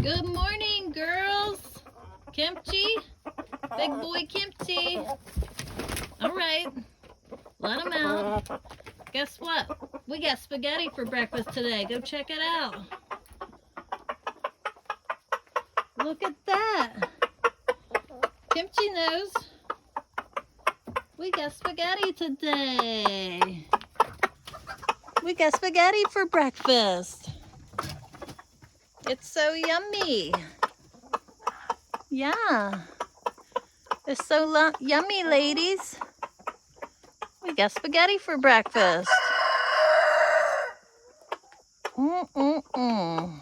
Good morning, girls. Kimchi. Big boy kimchi. All right. Let them out. Guess what? We got spaghetti for breakfast today. Go check it out. Look at that. Kimchi knows. We got spaghetti today. We got spaghetti for breakfast. It's so yummy. Yeah. It's so yummy, ladies. We got spaghetti for breakfast. Mm-mm-mm.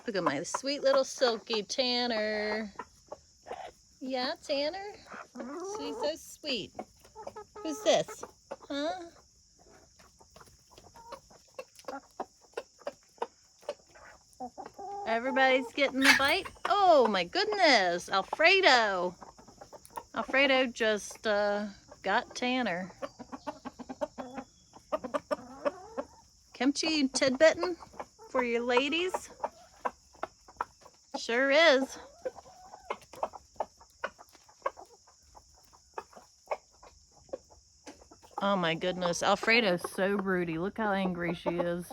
Look at my sweet little silky Tanner. Yeah, Tanner? She's so sweet. Who's this? Huh? Everybody's getting a bite? Oh my goodness, Alfredo. Alfredo just got Tanner. Kimchi tidbitting for your ladies? Sure is. Oh my goodness, Alfredo's so broody. Look how angry she is.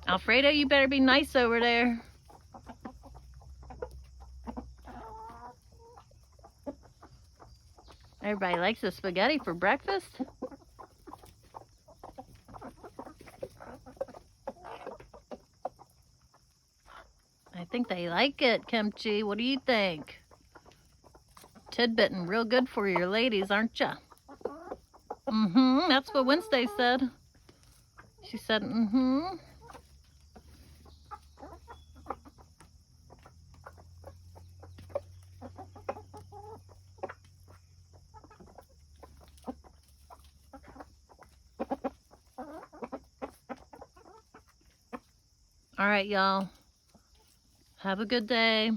Alfredo, you better be nice over there. Everybody likes the spaghetti for breakfast. I think they like it, Kimchi. What do you think? Tidbitting real good for your ladies, aren't ya? Mm-hmm, that's what Wednesday said. She said, mm-hmm. All right, y'all. Have a good day.